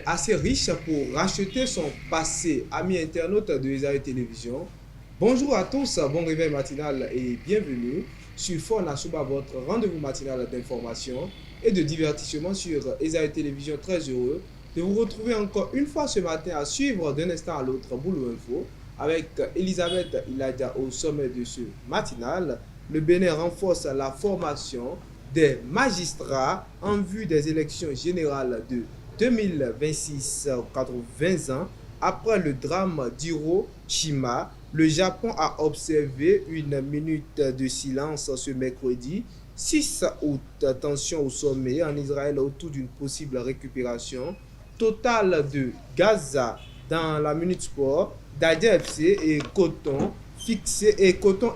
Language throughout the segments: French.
assez riche pour racheter son passé. Amis internautes de Isaïe Télévision, bonjour à tous, bon réveil matinal et bienvenue sur Fona Souba, votre rendez-vous matinal d'information et de divertissement sur Isaïe Télévision. Très heureux de vous retrouver encore une fois ce matin à suivre d'un instant à l'autre Boulot Info avec Elisabeth Iladia au sommet de ce matinal. Le Bénin renforce la formation des magistrats en vue des élections générales de 2026, 80 ans après le drame d'Hiroshima. Le Japon a observé une minute de silence ce mercredi 6 août. Tension au sommet en Israël autour d'une possible récupération totale de Gaza. Dans la Minute Sport, Dadia FC et Coton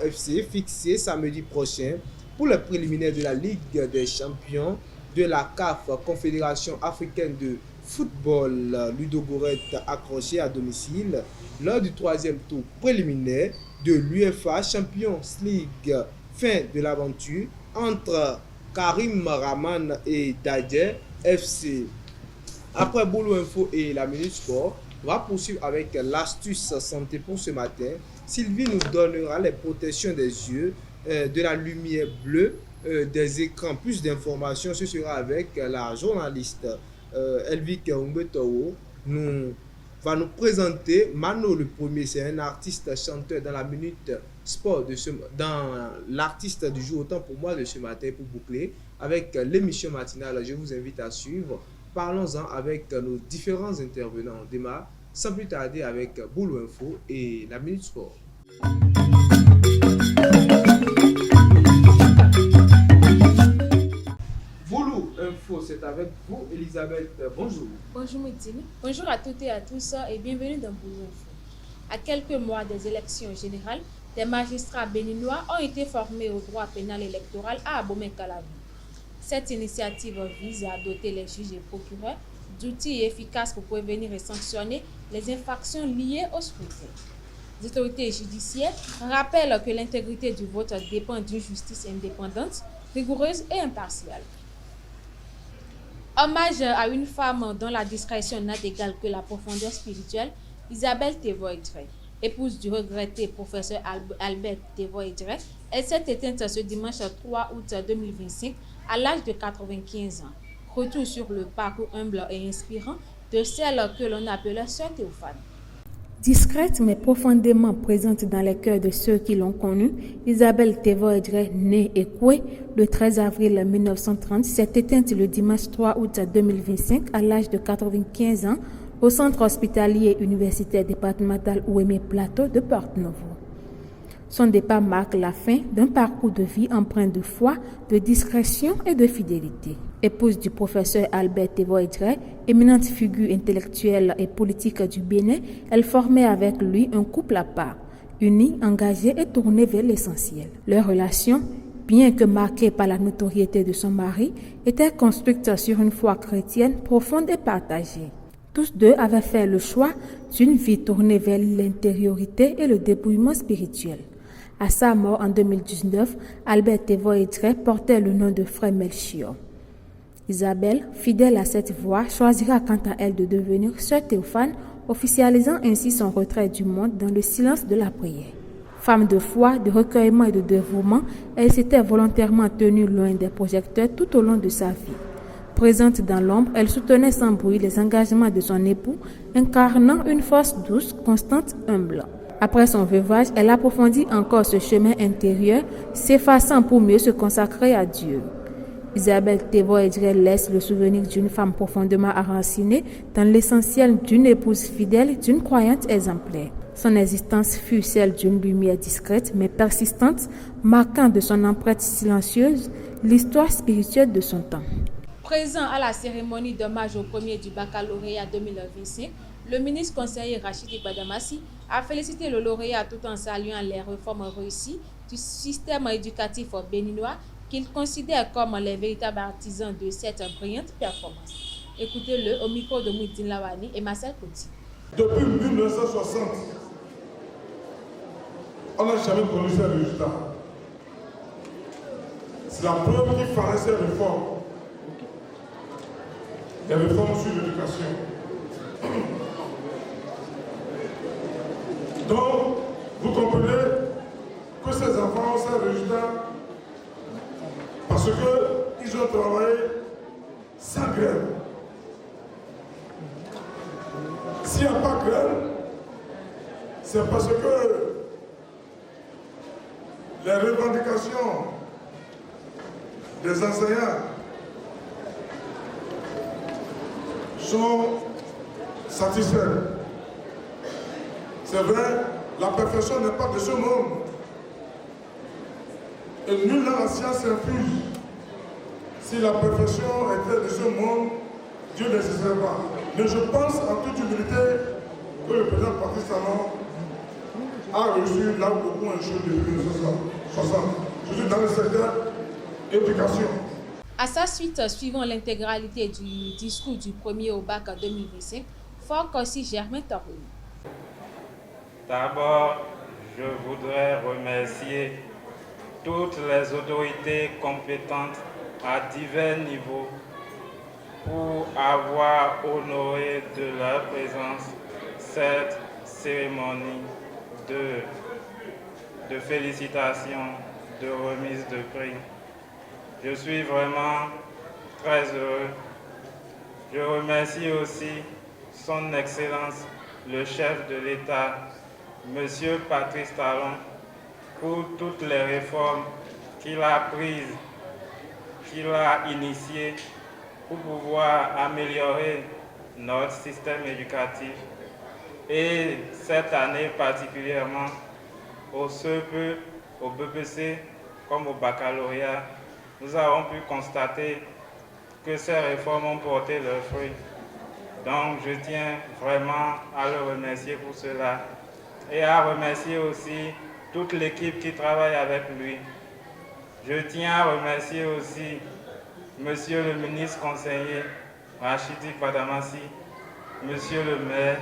FC fixé samedi prochain pour le préliminaire de la Ligue des champions de la CAF, Confédération africaine de football. Ludogorets accroché à domicile lors du troisième tour préliminaire de l'UEFA Champions League. Fin de l'aventure entre Karim Rahman et Dadia FC. Après Boulot Info et la Minute Sport, on va poursuivre avec l'astuce santé pour ce matin. Sylvie nous donnera les protections des yeux, de la lumière bleue, des écrans. Plus d'informations, ce sera avec la journaliste Elvik Umbetowo. Va nous présenter Mano le premier. C'est un artiste chanteur dans la Minute Sport, dans l'artiste du jour, autant pour moi de ce matin, pour boucler avec l'émission matinale. Je vous invite à suivre. Parlons-en avec nos différents intervenants. On démarre sans plus tarder avec Boulot Info et la Minute Sport. Boulot Info, c'est avec vous, Elisabeth. Bonjour. Bonjour Moutine. Bonjour à toutes et à tous et bienvenue dans Boulot Info. À quelques mois des élections générales, des magistrats béninois ont été formés au droit pénal électoral à Abomey-Calavi. Cette initiative vise à doter les juges et procureurs d'outils efficaces pour prévenir et sanctionner les infractions liées au scrutin. Les autorités judiciaires rappellent que l'intégrité du vote dépend d'une justice indépendante, rigoureuse et impartiale. Hommage à une femme dont la discrétion n'a d'égal que la profondeur spirituelle, Isabelle Tevoe-Edré, épouse du regretté professeur Albert Tevoe-Edré, elle s'est éteinte ce dimanche 3 août 2025 à l'âge de 95 ans. Retour sur le parcours humble et inspirant de celle que l'on appelait Sœur Théophane. Discrète mais profondément présente dans les cœurs de ceux qui l'ont connue, Isabelle Tevoe-Edré, née et couée le 13 avril 1930, s'est éteinte le dimanche 3 août 2025 à l'âge de 95 ans au centre hospitalier universitaire départemental Ouémé Plateau de Porte-Novo. Son départ marque la fin d'un parcours de vie empreint de foi, de discrétion et de fidélité. Épouse du professeur Albert Tevoe-Edré, éminente figure intellectuelle et politique du Bénin, elle formait avec lui un couple à part, uni, engagé et tourné vers l'essentiel. Leur relation, bien que marquée par la notoriété de son mari, était construite sur une foi chrétienne profonde et partagée. Tous deux avaient fait le choix d'une vie tournée vers l'intériorité et le dépouillement spirituel. À sa mort en 2019, Albert Tevoe-Edré portait le nom de frère Melchior. Isabelle, fidèle à cette voie, choisira quant à elle de devenir Sœur Théophane, officialisant ainsi son retrait du monde dans le silence de la prière. Femme de foi, de recueillement et de dévouement, elle s'était volontairement tenue loin des projecteurs tout au long de sa vie. Présente dans l'ombre, elle soutenait sans bruit les engagements de son époux, incarnant une force douce, constante, humble. Après son veuvage, elle approfondit encore ce chemin intérieur, s'effaçant pour mieux se consacrer à Dieu. Isabelle Tevoe-Edré laisse le souvenir d'une femme profondément enracinée dans l'essentiel d'une épouse fidèle, d'une croyante exemplaire. Son existence fut celle d'une lumière discrète mais persistante, marquant de son empreinte silencieuse l'histoire spirituelle de son temps. Présent à la cérémonie d'hommage au premier du baccalauréat 2025, le ministre conseiller Rachidi Badamassi a félicité le lauréat tout en saluant les réformes réussies du système éducatif béninois qu'il considère comme les véritables artisans de cette brillante performance. Écoutez-le au micro de Mouidine Lawani et Marcel Kouti. Depuis 1960, on n'a jamais connu ce résultat. C'est la preuve qu'il fallait ces réformes. Des réformes sur l'éducation. Donc, vous comprenez que ces enfants ont ces résultats parce qu'ils ont travaillé sans grève. S'il n'y a pas de grève, c'est parce que les revendications des enseignants sont satisfaites. C'est vrai, la perfection n'est pas de ce monde. Et nul dans la science infuse. Si la perfection était de ce monde, Dieu n'existerait pas. Mais je pense en toute humilité que le président Patrice Talon a reçu là où beaucoup ont échoué depuis 1960. Je suis dans le secteur éducation. À sa suite, suivant l'intégralité du discours du premier au bac en 2025, Fort Corsi Germain Torlou. D'abord, je voudrais remercier toutes les autorités compétentes à divers niveaux pour avoir honoré de leur présence cette cérémonie de félicitations, de remise de prix. Je suis vraiment très heureux. Je remercie aussi Son Excellence, le chef de l'État, Monsieur Patrice Talon, pour toutes les réformes qu'il a prises, qu'il a initiées pour pouvoir améliorer notre système éducatif. Et cette année particulièrement, au CEPE, au BPC, comme au baccalauréat, nous avons pu constater que ces réformes ont porté leurs fruits. Donc je tiens vraiment à le remercier pour cela et à remercier aussi toute l'équipe qui travaille avec lui. Je tiens à remercier aussi Monsieur le ministre conseiller Rachidi Badamassi, Monsieur le maire,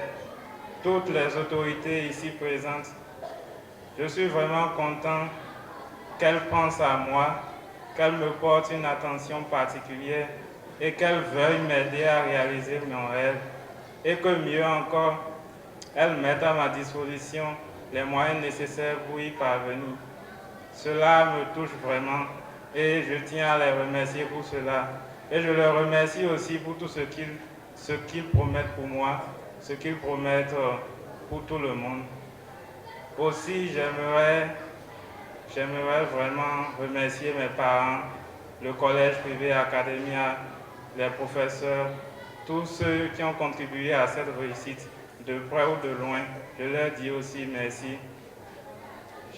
toutes les autorités ici présentes. Je suis vraiment content qu'elles pensent à moi, qu'elles me portent une attention particulière et qu'elles veuillent m'aider à réaliser mon rêve. Et que mieux encore, elles mettent à ma disposition les moyens nécessaires pour y parvenir. Cela me touche vraiment et je tiens à les remercier pour cela. Et je les remercie aussi pour tout ce qu'ils promettent pour moi, ce qu'ils promettent pour tout le monde. Aussi, j'aimerais vraiment remercier mes parents, le collège privé Academia, les professeurs, tous ceux qui ont contribué à cette réussite, de près ou de loin. Je leur dis aussi merci.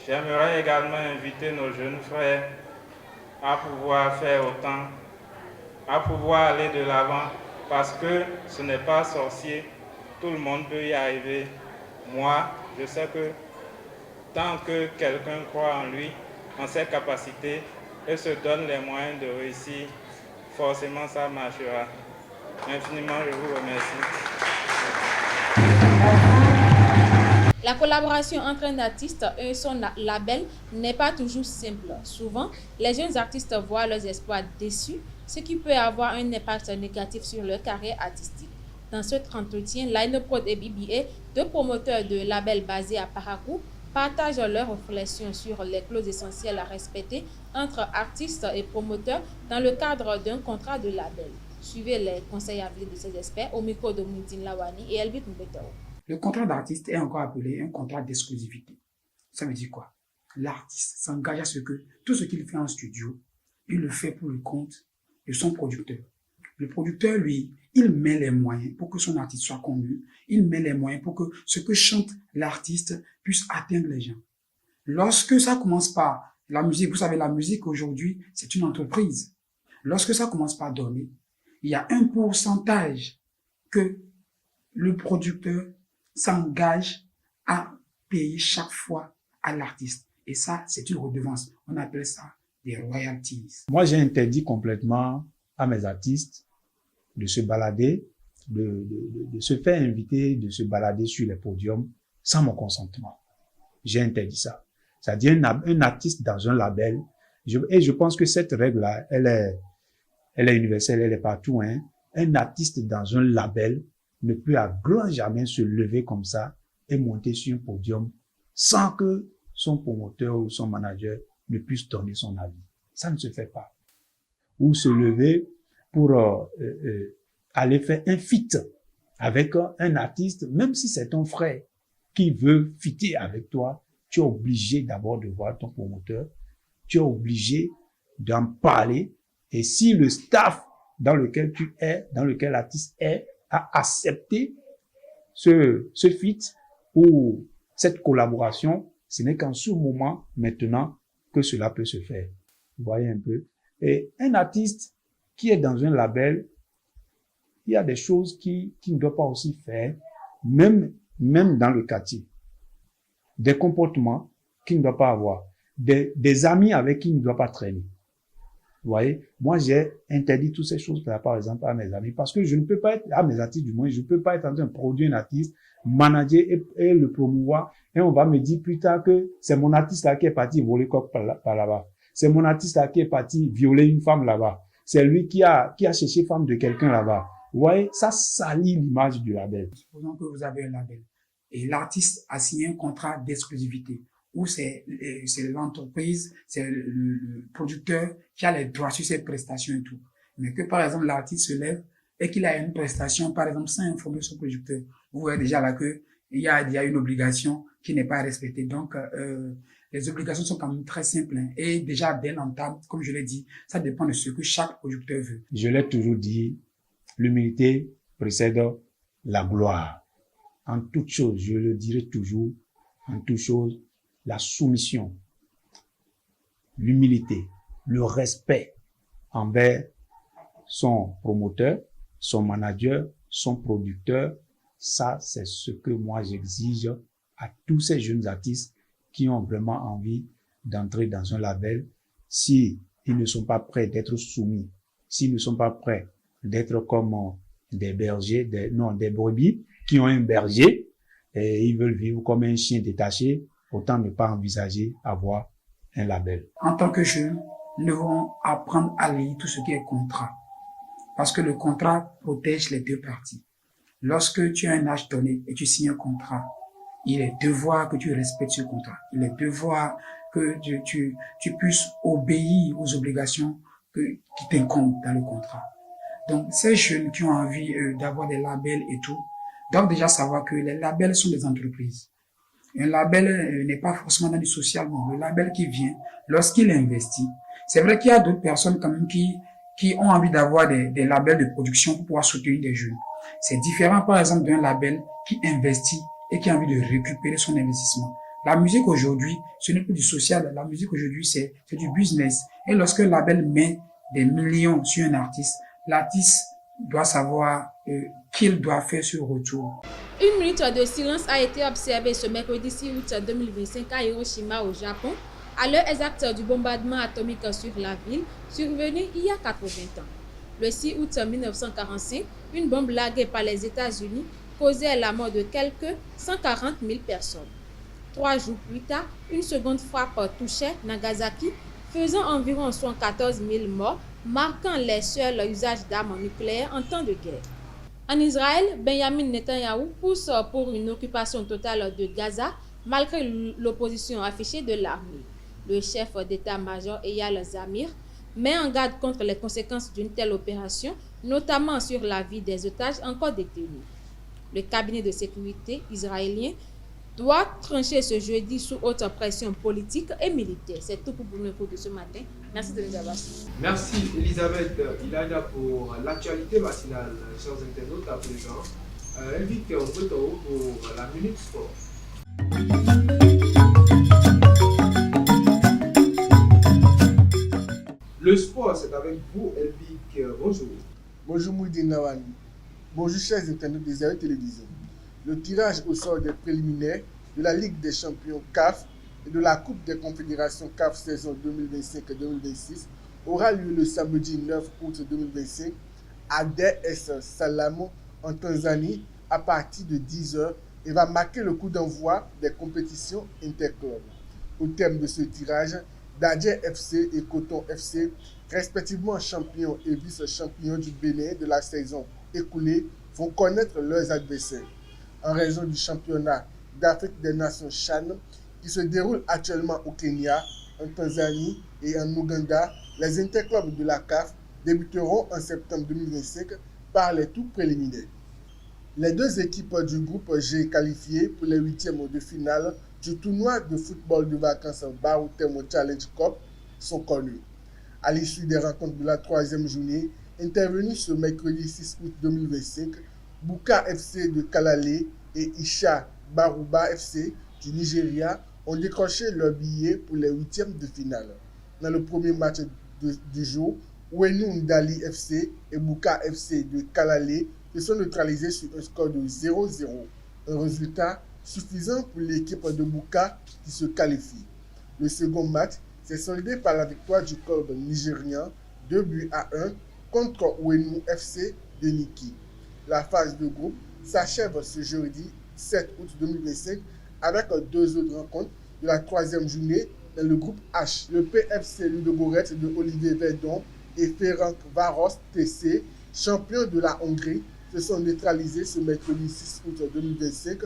J'aimerais également inviter nos jeunes frères à pouvoir faire autant, à pouvoir aller de l'avant, parce que ce n'est pas sorcier, tout le monde peut y arriver. Moi, je sais que tant que quelqu'un croit en lui, en ses capacités, et se donne les moyens de réussir, forcément ça marchera. Infiniment, je vous remercie. La collaboration entre un artiste et son label n'est pas toujours simple. Souvent, les jeunes artistes voient leurs espoirs déçus, ce qui peut avoir un impact négatif sur leur carrière artistique. Dans cet entretien, Lineprod et BBA, deux promoteurs de labels basés à Parakou, partagent leurs réflexions sur les clauses essentielles à respecter entre artistes et promoteurs dans le cadre d'un contrat de label. Suivez les conseils avisés de ces experts au micro de Moudine Lawani et Elbit Mbetao. Le contrat d'artiste est encore appelé un contrat d'exclusivité. Ça veut dire quoi? L'artiste s'engage à ce que tout ce qu'il fait en studio, il le fait pour le compte de son producteur. Le producteur, lui, il met les moyens pour que son artiste soit connu. Il met les moyens pour que ce que chante l'artiste puisse atteindre les gens. Lorsque ça commence par la musique, vous savez, la musique aujourd'hui, c'est une entreprise. Lorsque ça commence par donner, il y a un pourcentage que le producteur s'engage à payer chaque fois à l'artiste. Et ça, c'est une redevance. On appelle ça des royalties. Moi, j'ai interdit complètement à mes artistes de se balader, de se faire inviter, de se balader sur les podiums sans mon consentement. J'ai interdit ça. C'est-à-dire un artiste dans un label. Et je pense que cette règle-là, elle est universelle, elle est partout, hein. Un artiste dans un label ne peut à grand jamais se lever comme ça est monté sur un podium sans que son promoteur ou son manager ne puisse donner son avis. Ça ne se fait pas. Ou se lever pour aller faire un feat avec un artiste, même si c'est ton frère qui veut fitter avec toi, tu es obligé d'abord de voir ton promoteur, tu es obligé d'en parler, et si le staff dans lequel tu es, dans lequel l'artiste est, a accepté ce feat ou cette collaboration, ce n'est qu'en ce moment, maintenant, que cela peut se faire. Vous voyez un peu? Et un artiste qui est dans un label, il y a des choses qui ne doit pas aussi faire, même dans le quartier. Des comportements qu'il ne doit pas avoir. Des amis avec qui il ne doit pas traîner. Vous voyez? Moi, j'ai interdit toutes ces choses-là, par exemple, à mes amis, parce que je ne peux pas être, à mes artistes du moins, je ne peux pas être en train de produire un artiste, manager et le promouvoir, et on va me dire plus tard que c'est mon artiste là qui est parti voler coq par là-bas. C'est mon artiste là qui est parti violer une femme là-bas. C'est lui qui a cherché femme de quelqu'un là-bas. Vous voyez? Ça salit l'image du label. Supposons que vous avez un label et l'artiste a signé un contrat d'exclusivité où c'est l'entreprise, c'est le producteur qui a les droits sur ses prestations et tout. Mais que par exemple l'artiste se lève et qu'il a une prestation, par exemple, sans informer son producteur. Vous voyez déjà là que il y a une obligation qui n'est pas respectée. Donc, les obligations sont quand même très simples. Hein. Et déjà, dès l'entame, comme je l'ai dit, ça dépend de ce que chaque producteur veut. Je l'ai toujours dit, l'humilité précède la gloire. En toute chose, je le dirai toujours, en toute chose, la soumission, l'humilité, le respect envers son promoteur, son manager, son producteur, ça, c'est ce que moi j'exige à tous ces jeunes artistes qui ont vraiment envie d'entrer dans un label. Si ils ne sont pas prêts d'être soumis, s'ils ne sont pas prêts d'être comme des bergers, des brebis qui ont un berger et ils veulent vivre comme un chien détaché, autant ne pas envisager avoir un label. En tant que jeunes, nous devons apprendre à lire tout ce qui est contrat. Parce que le contrat protège les deux parties. Lorsque tu as un âge donné et tu signes un contrat, il est devoir que tu respectes ce contrat. Il est devoir que tu puisses obéir aux obligations qui t'incombent dans le contrat. Donc, ces jeunes qui ont envie d'avoir des labels et tout, doivent déjà savoir que les labels sont des entreprises. Un label n'est pas forcément dans du social, mais le label qui vient, lorsqu'il investit, c'est vrai qu'il y a d'autres personnes quand même qui ont envie d'avoir des labels de production pour pouvoir soutenir des jeunes. C'est différent, par exemple, d'un label qui investit et qui a envie de récupérer son investissement. La musique aujourd'hui, ce n'est plus du social. La musique aujourd'hui, c'est du business. Et lorsque le label met des millions sur un artiste, l'artiste doit savoir qu'il doit faire ce retour. Une minute de silence a été observée ce mercredi 6 août 2025 à Hiroshima au Japon, à l'heure exacte du bombardement atomique sur la ville, survenu il y a 80 ans. Le 6 août 1945, une bombe larguée par les États-Unis causait la mort de quelques 140 000 personnes. 3 jours plus tard, une seconde frappe touchait Nagasaki, faisant environ 74 000 morts, marquant les seuls usages d'armes nucléaires en temps de guerre. En Israël, Benjamin Netanyahu pousse pour une occupation totale de Gaza, malgré l'opposition affichée de l'armée. Le chef d'état-major Eyal Zamir met en garde contre les conséquences d'une telle opération, notamment sur la vie des otages encore détenus. Le cabinet de sécurité israélien doit trancher ce jeudi sous haute pression politique et militaire. C'est tout pour l'info de ce matin. Merci de nous avoir suivis. Merci Elisabeth Ilana pour l'actualité matinale. Chers internautes, à présent, invite Mboto pour la Minute Sport. Le sport, c'est avec vous, Elvic. Bonjour. Bonjour Mouidine Nawani. Bonjour chers internautes des Israël Télévision. Le tirage au sort des préliminaires de la Ligue des champions CAF et de la Coupe des confédérations CAF saison 2025-2026 aura lieu le samedi 9 août 2025 à Dar es Salaam en Tanzanie à partir de 10h et va marquer le coup d'envoi des compétitions interclubs. Au terme de ce tirage, Dadje FC et Coton FC, respectivement champions et vice-champions du Bénin de la saison écoulée, vont connaître leurs adversaires. En raison du championnat d'Afrique des Nations CHAN qui se déroule actuellement au Kenya, en Tanzanie et en Ouganda, les interclubs de la CAF débuteront en septembre 2025 par les tours préliminaires. Les deux équipes du groupe G qualifiées pour les huitièmes de finale du tournoi de football de vacances Barou Temo Challenge Cup sont connues. À l'issue des rencontres de la troisième journée, intervenue ce mercredi 6 août 2025, Bouka FC de Kalale et Isha Baruba FC du Nigeria ont décroché leur billet pour les huitièmes de finale. Dans le premier match du jour, Ouenou Ndali FC et Bouka FC de Kalale se sont neutralisés sur un score de 0-0, un résultat suffisant pour l'équipe de Bouka qui se qualifie. Le second match s'est soldé par la victoire du club nigérien 2-1 contre Ouenou FC de Niki. La phase de groupe s'achève ce jeudi 7 août 2025 avec deux autres rencontres de la troisième journée dans le groupe H. Le PFC Ludogorets de Olivier Verdon et Ferenc Varos TC, champions de la Hongrie, se sont neutralisés ce mercredi 6 août 2025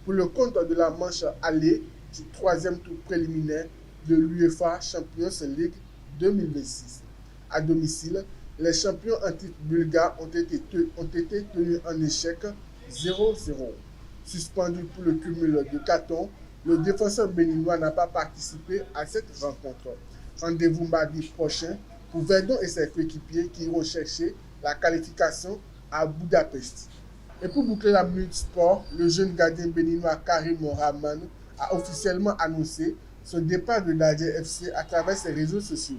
pour le compte de la manche aller du troisième tour préliminaire de l'UEFA Champions League 2026. À domicile, les champions en titre bulgares ont été tenus en échec 0-0. Suspendu pour le cumul de cartons, le défenseur béninois n'a pas participé à cette rencontre. Rendez-vous mardi prochain pour Verdon et ses coéquipiers qui iront chercher la qualification à Budapest. Et pour boucler la minute sport, le jeune gardien béninois Karim Rahman a officiellement annoncé son départ de Dadje FC à travers ses réseaux sociaux.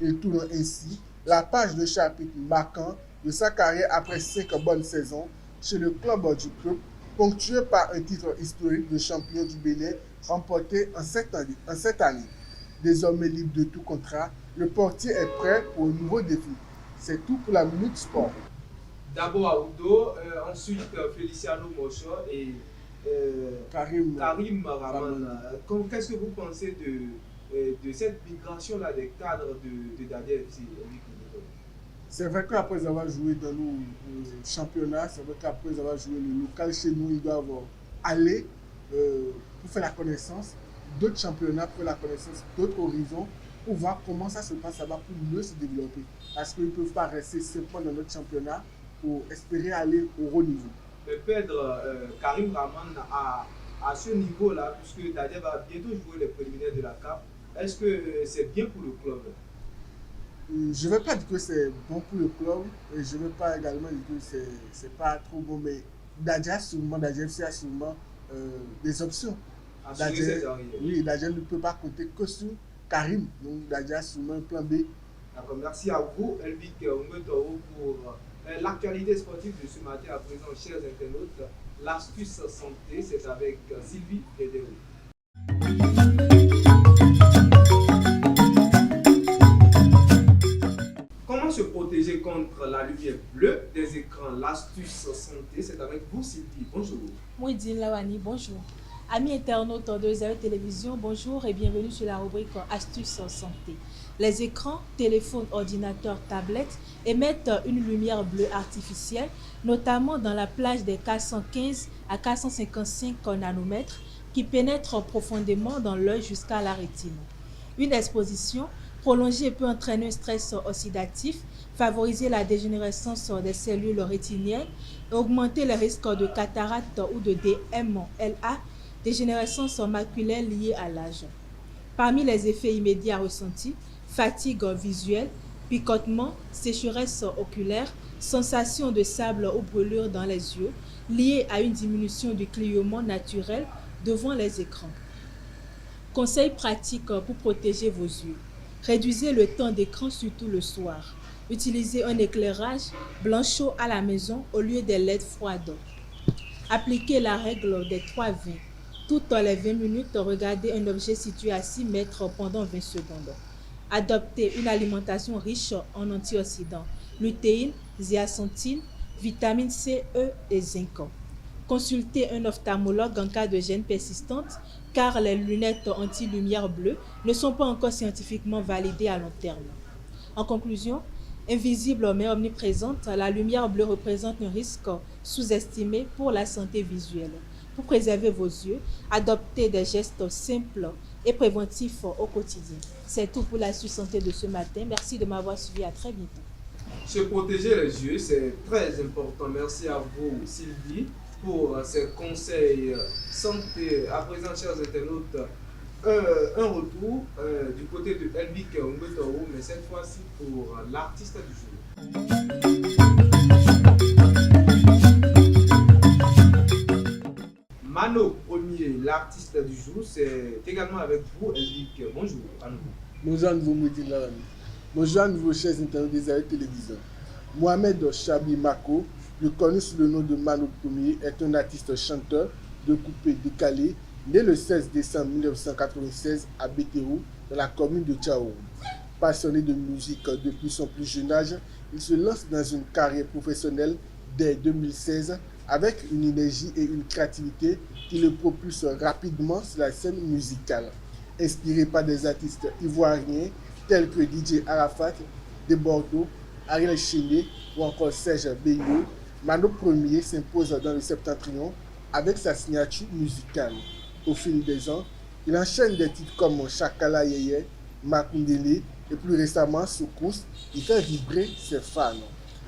Il tourne ainsi la page de chapitre marquant de sa carrière après 5 bonnes saisons chez le club du club, ponctué par un titre historique de champion du Bénin remporté en cette année. Désormais libre de tout contrat, le portier est prêt pour un nouveau défi. C'est tout pour la minute sport. D'abord Aoudo, ensuite Feliciano Mocho et Karim Rahman. Qu'est-ce que vous pensez de cette migration-là des cadres de Dadje FC? C'est vrai qu'après avoir joué dans nos championnats, c'est vrai qu'après avoir joué le local chez nous, ils doivent aller pour faire la connaissance d'autres championnats, pour la connaissance d'autres horizons, pour voir comment ça se passe là-bas pour mieux se développer. Parce qu'ils ne peuvent pas rester simplement dans notre championnat pour espérer aller au haut niveau. Perdre Karim Rahman à ce niveau-là, puisque Dadje va bientôt jouer les préliminaires de la CAF, est-ce que c'est bien pour le club? Je ne vais pas dire que c'est bon pour le club et je ne vais pas également dire que c'est pas trop bon, mais Dadje FC a sûrement des options. Dadje ne peut pas compter que sur Karim, donc Dadje a sûrement un plan B. D'accord, merci à vous, Elvik Oumotoro, pour l'actualité sportive de ce matin. À présent, chers internautes, l'astuce santé, c'est avec Sylvie Dédéo. Comment se protéger contre la lumière bleue des écrans? L'astuce santé, c'est avec vous, Sylvie. Bonjour. Mouidine Lawani, bonjour. Amis internautes de Zéro Télévision, bonjour et bienvenue sur la rubrique Astuces santé. Les écrans, téléphones, ordinateurs, tablettes émettent une lumière bleue artificielle, notamment dans la plage des 415 à 455 nanomètres qui pénètrent profondément dans l'œil jusqu'à la rétine. Une exposition prolongée peut entraîner un stress oxydatif, favoriser la dégénérescence des cellules rétiniennes et augmenter le risque de cataracte ou de DMLA, dégénérescence maculaire liée à l'âge. Parmi les effets immédiats ressentis, fatigue visuelle, picotement, sécheresse oculaire, sensation de sable ou brûlure dans les yeux, liée à une diminution du clignement naturel devant les écrans. Conseils pratiques pour protéger vos yeux. Réduisez le temps d'écran, surtout le soir. Utilisez un éclairage blanc chaud à la maison au lieu des LED froides. Appliquez la règle des 3-20. Toutes les 20 minutes, regardez un objet situé à 6 mètres pendant 20 secondes. Adoptez une alimentation riche en antioxydants, lutéine, zéaxanthine, vitamine C, E et zinc. Consultez un ophtalmologue en cas de gêne persistante car les lunettes anti-lumière bleue ne sont pas encore scientifiquement validées à long terme. En conclusion, invisible mais omniprésente, la lumière bleue représente un risque sous-estimé pour la santé visuelle. pour préserver vos yeux, adoptez des gestes simples et préventifs au quotidien. C'est tout pour la santé de ce matin. Merci de m'avoir suivi. À très bientôt. Se protéger les yeux, c'est très important. Merci à vous, Sylvie, pour ces conseils santé. À présent, chers internautes, un retour du côté de Elvic Ngotoro, mais cette fois-ci pour l'artiste du jour. Mano Premier, l'artiste du jour, c'est également avec vous, Elvic. Bonjour à nouveau. Bonjour à nouveau, Moudine. Bonjour à nouveau, chers internautes des Arrêts Télévision. Mohamed Chabi Mako, le connu sous le nom de Mano Premier, est un artiste chanteur de coupé décalé, né le 16 décembre 1996 à Bétérou, dans la commune de Tchaourou. Passionné de musique depuis son plus jeune âge, il se lance dans une carrière professionnelle dès 2016 avec une énergie et une créativité qui le propulsent rapidement sur la scène musicale. Inspiré par des artistes ivoiriens tels que DJ Arafat de Bordeaux, Ariel Chéné ou encore Serge Beyo, Mano Premier s'impose dans le septentrion avec sa signature musicale. Au fil des ans, il enchaîne des titres comme Chakala Yeye, Makundele et plus récemment Soukous. Il fait vibrer ses fans.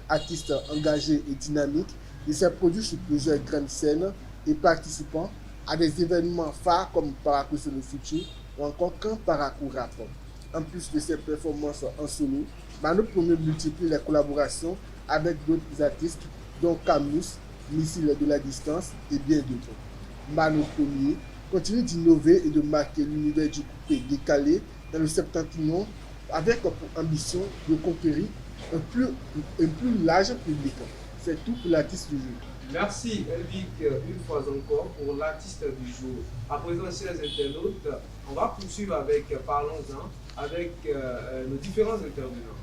Artiste engagé et dynamique, il s'est produit sur plusieurs grandes scènes et participant à des événements phares comme Parakou sur le futur ou encore Camp Parakou Rap. En plus de ses performances en solo, Mano Premier multiplie les collaborations avec d'autres artistes dont Camus, Missile de la distance et bien d'autres. Mano Premier continue d'innover et de marquer l'univers du coupé décalé dans le septentrion avec pour ambition de conquérir un plus large public. C'est tout pour l'artiste du jour. Merci Elvic une fois encore pour l'artiste du jour. À présent, chers internautes, on va poursuivre avec Parlons-en avec nos différents intervenants.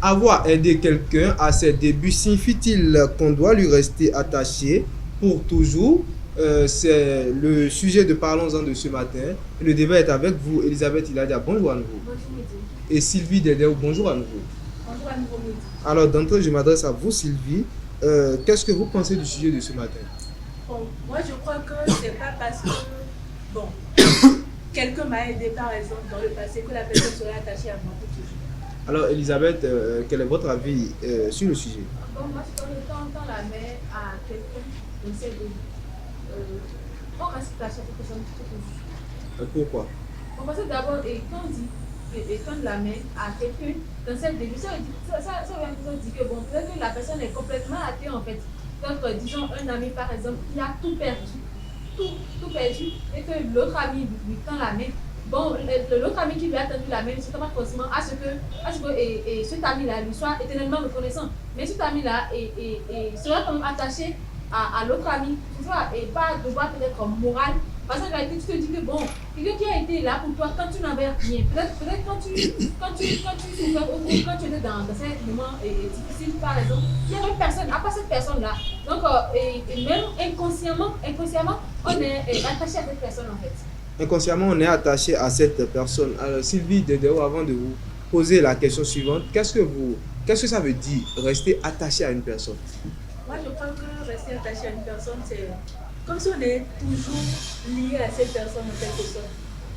Avoir aidé quelqu'un à ses débuts signifie-t-il qu'on doit lui rester attaché pour toujours? C'est le sujet de Parlons-en de ce matin. Le débat est avec vous, Elisabeth Iladia. Bonjour à nouveau. Bonjour, Midi. Et Sylvie Dedeo, bonjour à nouveau. Bonjour à nouveau, Midi. Alors, d'entrée, je m'adresse à vous, Sylvie. Qu'est-ce que vous pensez du sujet de ce matin? Bon, moi je crois que c'est pas parce que bon, quelqu'un m'a aidé par exemple dans le passé que la personne serait attachée à moi pour toujours. Alors, Elisabeth, quel est votre avis sur le sujet? Bon, moi, quand le temps tend la main à quelqu'un, on sait de. On reste attaché à cette personne tout toujours. Pourquoi? On pense d'abord, et quand on dit tendre la main à quelqu'un dans cette début, ça veut dire que bon, peut-être que la personne est complètement athée en fait. Donc, disons, un ami par exemple, qui a tout perdu, et que l'autre ami lui tend la main. Bon, l'autre ami qui lui a tendu la main ne s'attend pas forcément à ce que cet ami-là lui soit éternellement reconnaissant. Mais cet ami-là sera quand même attaché à l'autre ami, tu vois, et pas devoir peut-être moral. Parce qu'en réalité, tu te dis que bon, quelqu'un qui a été là pour toi quand tu n'avais rien, peut-être quand tu souffrais ou quand tu étais dans ces moments difficiles, par exemple, il n'y avait personne, à part cette personne-là. Donc, et même inconsciemment, on est attaché à cette personne en fait. Inconsciemment, on est attaché à cette personne. Alors, Sylvie Dedeo, avant de vous poser la question suivante, qu'est-ce que ça veut dire, rester attaché à une personne? Moi, je crois que rester attaché à une personne, c'est comme si on est toujours lié à cette personne en quelque sorte.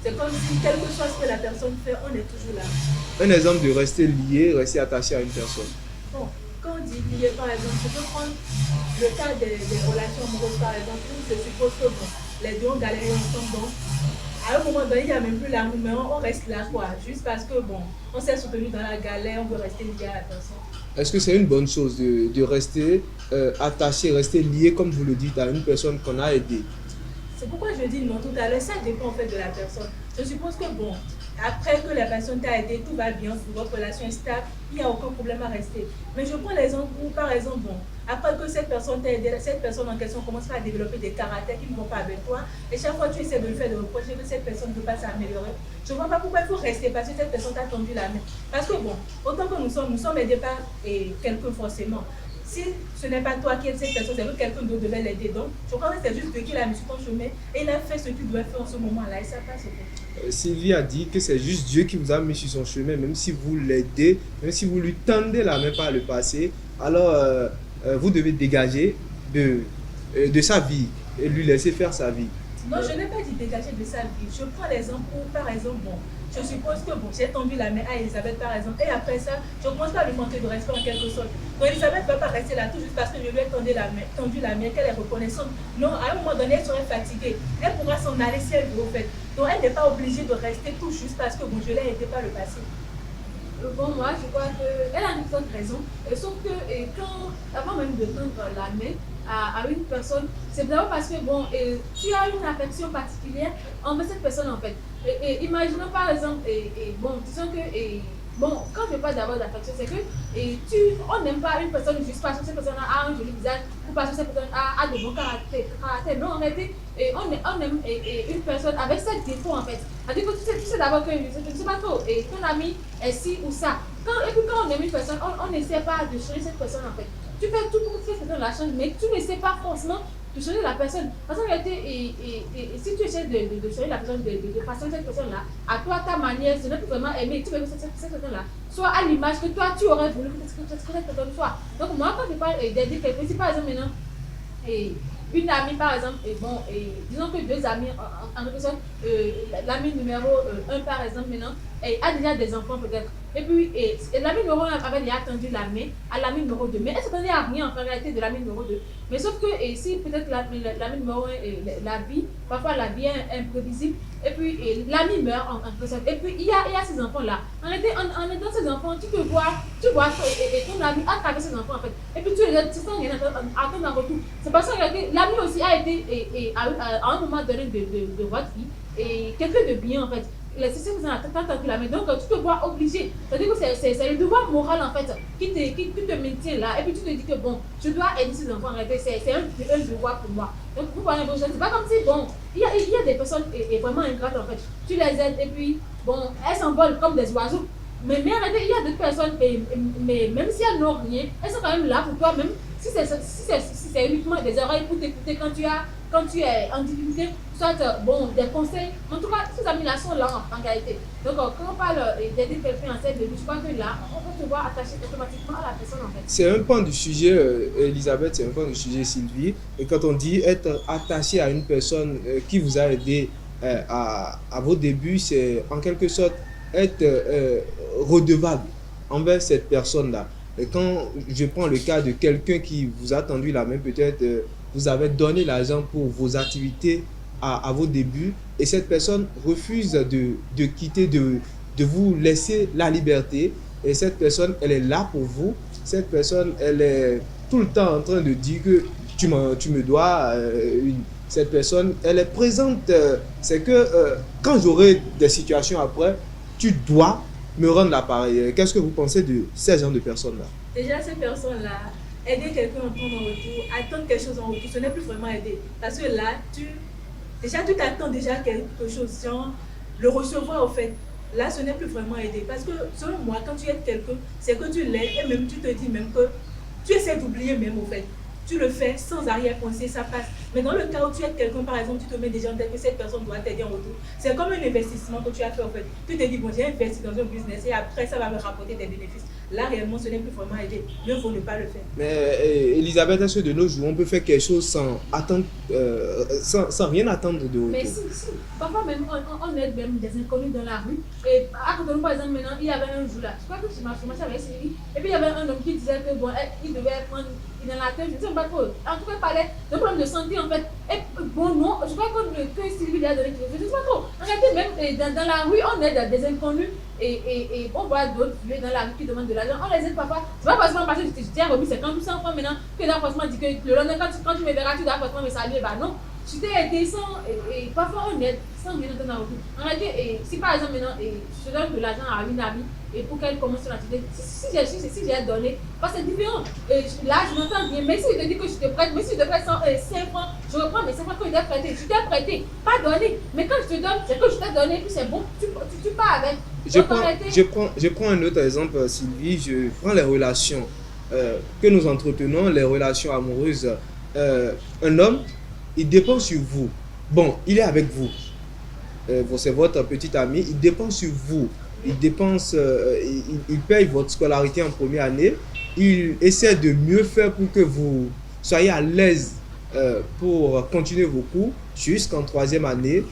C'est comme si, quel que soit ce que la personne fait, on est toujours là. Un exemple de rester lié, rester attaché à une personne. Bon, quand on dit lié, par exemple, je peux prendre le cas des relations amoureuses, par exemple, où je suppose que bon, les deux ont galéré ensemble. Donc, à un moment donné, il n'y a même plus l'amour, mais on reste là, quoi. Juste parce que, bon, on s'est soutenu dans la galère, on veut rester lié à la personne. Est-ce que c'est une bonne chose de rester attaché, rester lié, comme vous le dites, à une personne qu'on a aidée? C'est pourquoi je dis non tout à l'heure, ça dépend en fait de la personne. Je suppose que bon, après que la personne t'a aidé, tout va bien, votre relation est stable, il n'y a aucun problème à rester. Mais je prends l'exemple où, par exemple, bon, après que cette personne t'a aidé, cette personne en question commence à développer des caractères qui ne vont pas avec toi, et chaque fois tu essaies de lui faire des reproches que cette personne ne peut pas s'améliorer. Je ne vois pas pourquoi il faut rester parce que cette personne t'a tendu la main. Parce que bon, autant que nous sommes aidés par quelqu'un forcément. si ce n'est pas toi qui es cette personne, c'est que quelqu'un d'autre devait l'aider. Donc, je crois que c'est juste Dieu qui l'a mis sur ton chemin et il a fait ce qu'il doit faire en ce moment-là et ça passe au fait. Sylvie a dit que c'est juste Dieu qui vous a mis sur son chemin, même si vous l'aidez, même si vous lui tendez la main par le passé, alors vous devez dégager de sa vie et lui laisser faire sa vie. Non, je n'ai pas dit dégager de sa vie. Je prends l'exemple où, par exemple, bon, je suppose que bon, j'ai tendu la main à Elisabeth, par exemple, et après ça, je ne commence pas à lui manquer de respect en quelque sorte. Donc, Elisabeth ne va pas rester là tout juste parce que je lui ai tendu la main, qu'elle est reconnaissante. Non, à un moment donné, elle serait fatiguée. Elle pourra s'en aller si elle veut, au fait. Donc, elle n'est pas obligée de rester tout juste parce que bon, je l'ai aidé par le passé. Bon, moi, je crois qu'elle a une toute raison. Sauf que avant même de tendre la main à une personne, c'est d'abord parce que, bon, tu as une affection particulière envers cette personne, en fait. Imaginons, par exemple, bon, disons que, bon, quand je parle d'abord d'affection, c'est que on n'aime pas une personne juste parce que cette personne a un joli visage ou parce que cette personne a de bons caractères. Non, en réalité, on aime une personne avec ses défauts, en fait. C'est-à-dire que tu sais d'abord que, je ne sais pas trop, ton ami est ci ou ça. Et puis quand on aime une personne, on n'essaie pas de changer cette personne, en fait. Tu fais tout pour que cette personne la change, mais tu n'essaies pas forcément de changer la personne. Parce qu'en réalité, si tu essaies de changer la personne, de façonner cette personne-là, à toi, ta manière, ce n'est plus vraiment aimer, tu veux que cette personne-là soit à l'image que toi, tu aurais voulu que cette personne soit. Donc moi, quand je parle d'aider quelqu'un, si par exemple maintenant, une amie par exemple, disons que deux amis, en quelque sorte, l'ami numéro 1 par exemple maintenant, a déjà des enfants peut-être. Et puis, l'ami numéro 1 avait déjà tendu la main à l'ami numéro 2. Mais elle ne s'attendait à rien en réalité de l'ami numéro 2. Mais sauf que si peut-être l'ami numéro 1, parfois la vie est imprévisible, et puis l'ami meurt en personne. Et puis il y a ces enfants-là. En réalité, en aidant ces enfants, tu vois ton ami à travers ces enfants en fait. Et puis tu les aides sans rien attendre en retour. C'est parce que l'ami aussi a été à un moment donné de votre vie et quelqu'un de bien en fait. Les systèmes sont en la main, donc tu te vois obligé. C'est-à-dire que c'est le devoir moral en fait qui te maintient là. Et puis tu te dis que bon, je dois aider ces enfants en réalité, c'est un devoir pour moi. Donc vous voyez, c'est pas comme si bon, il y a des personnes vraiment ingrates en fait. Tu les aides et puis bon, elles s'envolent comme des oiseaux. Mais en réalité, il y a d'autres personnes, mais même si elles n'ont rien, elles sont quand même là pour toi, même si c'est uniquement des oreilles pour t'écouter quand tu es en difficulté, soit bon, des conseils. En tout cas, ces amis-là sont là en réalité. Donc, quand on parle d'aider quelqu'un en cette vie, je crois que là, on peut se voir attaché automatiquement à la personne en fait. C'est un pan du sujet, Elisabeth, c'est un pan du sujet, Sylvie. Et quand on dit être attaché à une personne qui vous a aidé à vos débuts, c'est en quelque sorte être redevable envers cette personne-là. Et quand je prends le cas de quelqu'un qui vous a tendu la main, peut-être vous avez donné l'argent pour vos activités à vos débuts et cette personne refuse de quitter, de vous laisser la liberté et cette personne, elle est là pour vous. Cette personne, elle est tout le temps en train de dire que tu me dois cette personne, elle est présente. C'est que quand j'aurai des situations après, tu dois me rendre l'appareil. Qu'est-ce que vous pensez de ces genre de personnes-là? Déjà, ces personnes-là, aider quelqu'un en retour, attendre quelque chose en retour, ce n'est plus vraiment aider. Parce que là, tu t'attends déjà quelque chose, genre le recevoir au fait. Là, ce n'est plus vraiment aider. Parce que selon moi, quand tu aides quelqu'un, c'est que tu l'aides et même tu te dis même que tu essaies d'oublier même au fait. Tu le fais sans arrière-pensée, ça passe. Mais dans le cas où tu aides quelqu'un, par exemple, tu te mets déjà en tête que cette personne doit t'aider en retour. C'est comme un investissement que tu as fait en fait. Tu te dis, bon, j'ai investi dans un business et après, ça va me rapporter des bénéfices. Là, réellement, ce n'est plus vraiment aider. Mieux vaut ne pas le faire. Mais Elisabeth, est-ce que de nos jours, on peut faire quelque chose sans attendre, sans rien attendre de retour? Mais si. Parfois même, on aide même des inconnus dans la rue. Et à côté de nous, par exemple, maintenant, il y avait un jour là. Je crois que je marchais avec Sylvie. Et puis, il y avait un homme qui disait que bon, il devait prendre dans la tête, je ne sais pas trop. En tout cas, il parlait d'un problème de santé en fait. Et bon, non, je crois que Sylvie lui a donné quelque chose. Je ne sais pas trop. En réalité, même dans la rue, on aide des inconnus et on voit d'autres vieux dans la rue qui demandent de l'argent. On les aide parfois. C'est pas forcément parce que je t'ai remis 50 ou 100 francs maintenant que là, forcément, dit que le lendemain, quand tu me verras, tu dois forcément me saluer. Bah non. Je t'ai aidé sans. Et parfois, on aide sans rien entendre en retour. En réalité, si par exemple maintenant, je donne de l'argent à une amie, et pour qu'elle commence son activité, si j'ai donné, parce que c'est différent. Là, je m'entends bien, mais si je te dis que je te prête, mais si je te prête 5 francs, je reprends mes 5 francs que je t'ai prêté. Je t'ai prêté, pas donné. Mais quand je te donne, c'est que je t'ai donné, puis c'est bon, tu pars avec. Je prends un autre exemple, Sylvie, je prends les relations. que nous entretenons, les relations amoureuses, un homme, il dépend sur vous. Bon, il est avec vous. C'est votre petit ami, il dépend sur vous. Il dépense, il paye votre scolarité en première année. Il essaie de mieux faire pour que vous soyez à l'aise pour continuer vos cours jusqu'en troisième année.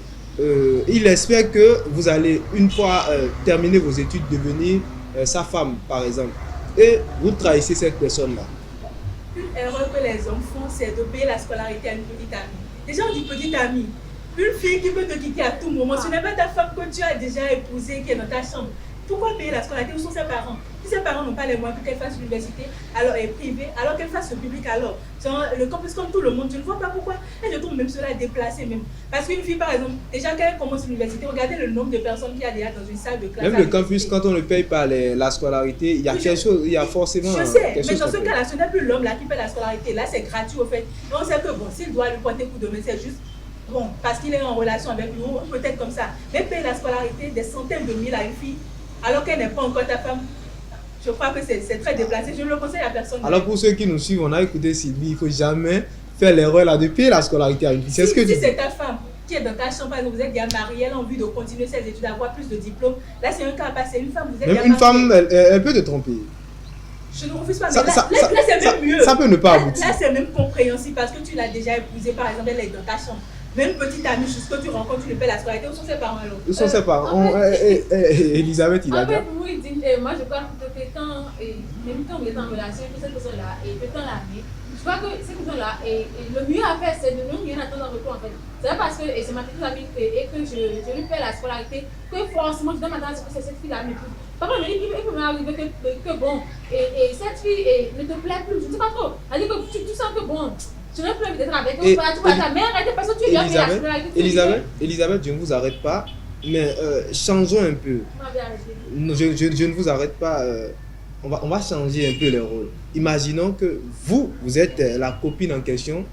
Il espère que vous allez, une fois terminer vos études, devenir sa femme, par exemple. Et vous trahissez cette personne-là. Une erreur que les hommes font, c'est de payer la scolarité à une petite amie. Déjà, on dit petite amie. Une fille qui peut te quitter à tout moment. Ce n'est pas ta femme que tu as déjà épousée qui est dans ta chambre. Pourquoi payer la scolarité? Où sont ses parents? Si ses parents n'ont pas les moyens pour qu'elle fasse l'université, alors elle est privée, alors qu'elle fasse le public alors. Le campus comme tout le monde, je ne vois pas pourquoi. Et je trouve même cela déplacé même. Parce qu'une fille, par exemple, déjà quand elle commence l'université, regardez le nombre de personnes qu'il y a déjà dans une salle de classe. Même le campus, quand on ne paye pas la scolarité, il y a quelque chose, il y a forcément. Je sais, mais dans ce cas-là, ce n'est plus l'homme là qui paye la scolarité. Là, c'est gratuit au fait. Et on sait que bon, s'il doit lui porter coup de main, c'est juste. Bon, parce qu'il est en relation avec lui, ou peut-être comme ça. Mais payer la scolarité des centaines de mille à une fille, alors qu'elle n'est pas encore ta femme, je crois que c'est très déplacé. Je ne le conseille à personne. Alors pour ceux qui nous suivent, on a écouté Sylvie, il ne faut jamais faire l'erreur là de payer la scolarité à une fille. Si c'est ta femme qui est dans ta chambre, vous êtes bien mariée, elle a envie de continuer ses études, d'avoir plus de diplômes, là c'est un cas à passer. Une femme, vous êtes même une femme, elle peut te tromper. Je ne refuse pas, mais là c'est même mieux. Ça peut ne pas aboutir. Là c'est même compréhensible parce que tu l'as déjà épousée, par exemple, elle est dans ta chambre. Même petite amie, jusqu'à que tu rencontres, tu lui paies la scolarité. Où sont ses parents alors? Où sont ses parents? Elisabeth, il a dit. En fait, oui, moi je crois que quand, même quand vous êtes en relation avec cette personne-là, et peut-être l'année, je crois que cette personne-là, le mieux à faire, c'est de ne rien attendre en retour en fait. C'est pas parce que c'est ma petite amie et que je lui paie la scolarité que forcément je dois m'attendre à ce que c'est cette fille-là m'épouse. Par contre, il peut m'arriver que bon, et cette fille ne te plaît plus, je ne sais pas trop. C'est-à-dire que tu sens que bon. Tu n'as plus envie d'être avec eux, tu vois ta mère, parce que tu viens Elisabeth, je ne vous arrête pas, mais changeons un peu. Je ne vous arrête pas, on va changer un peu les rôles. Imaginons que vous êtes la copine en question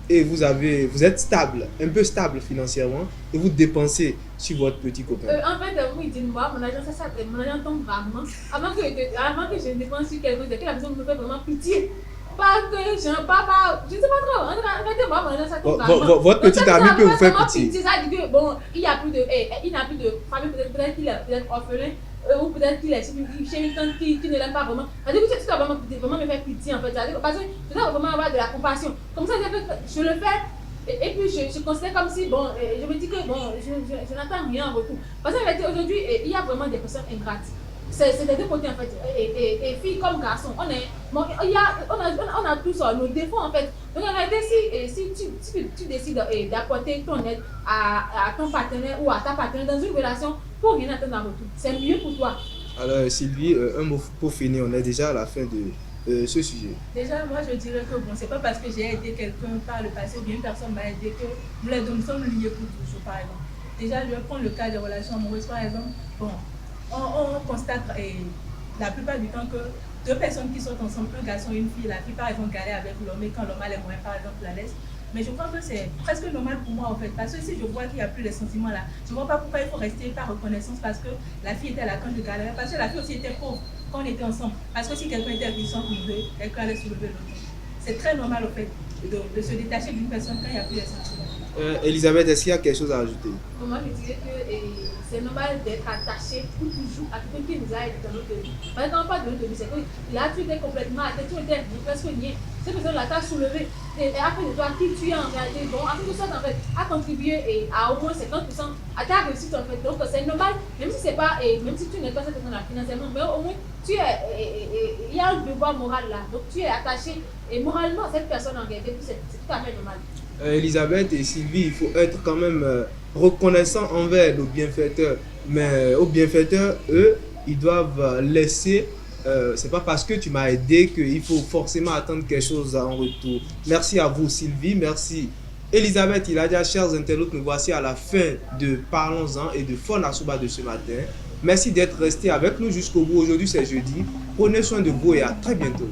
et vous êtes stable, un peu stable financièrement, et vous dépensez sur votre petit copain. En fait, oui, dis-moi, mon argent, mon argent tombe rarement. Avant que je dépense sur quelque chose, que la personne me fait vraiment pitié. Pas que je ne sais pas trop. Arrêtez-moi, mon argent, ça tombe rarement. Votre petit ami peut vous faire pitié. Ça dit que, bon, il n'a plus de famille, peut-être qu'il est orphelin. Ou peut-être qu'il est chez une tante qui ne l'aime pas vraiment. C'est-à-dire que tu dois vraiment me faire pitié en fait. Parce que tu dois vraiment avoir de la compassion. Comme ça, je le fais. Et puis je considère comme si, bon, je me dis que bon, je n'attends rien en retour. Parce qu'aujourd'hui, il y a vraiment des personnes ingrates. C'est des deux côtés en fait. Et filles comme garçons, on a tous nos défauts en fait. Donc en réalité, si tu décides d'apporter ton aide à ton partenaire ou à ta partenaire dans une relation, pour rien attendre en retour, c'est mieux pour toi. Alors Sylvie, un mot pour finir, on est déjà à la fin de ce sujet. Déjà, moi je dirais que bon, c'est pas parce que j'ai aidé quelqu'un par le passé ou bien une personne m'a aidé que nous les deux nous sommes liés pour toujours, par exemple. Déjà, je vais prendre le cas des relations amoureuses, par exemple. Bon, on constate la plupart du temps que deux personnes qui sont ensemble, un garçon et une fille, la fille par exemple galère avec l'homme et quand l'homme a les moyens par exemple la laisse. Mais je crois que c'est presque normal pour moi en fait, parce que si je vois qu'il n'y a plus les sentiments là, je ne vois pas pourquoi il faut rester par reconnaissance parce que la fille était là quand je galérais, parce que la fille aussi était pauvre quand on était ensemble. Parce que si quelqu'un était puissant pour lever, quelqu'un allait soulever l'autre. C'est très normal en fait de se détacher d'une personne quand il n'y a plus les sentiments. Elisabeth, est-ce qu'il y a quelque chose à ajouter? Moi, je dirais que c'est normal d'être attaché pour toujours à quelqu'un qui nous a aidé dans notre vie. Par exemple, pas de notre vie, c'est que là, tu étais complètement attaché, tu étais presque nié. Cette personne-là t'a soulevé. Et après de toi, qui tu es en réalité, bon, en quelque sorte, en fait, a contribué à au moins 50% à ta réussite, en fait. Donc, c'est normal, même si c'est pas, même si tu n'es pas cette personne-là financièrement, mais au moins, il y a un devoir moral là. Donc, tu es attaché. Et moralement, cette personne en réalité, c'est tout à fait normal. Elisabeth et Sylvie, il faut être quand même reconnaissant envers nos bienfaiteurs. Mais aux bienfaiteurs, eux, ils doivent laisser. C'est pas parce que tu m'as aidé qu'il faut forcément attendre quelque chose en retour. Merci à vous, Sylvie. Merci, Elisabeth. Chers internautes, nous voici à la fin de Parlons-en et de Fon Assoba de ce matin. Merci d'être resté avec nous jusqu'au bout. Aujourd'hui, c'est jeudi. Prenez soin de vous et à très bientôt.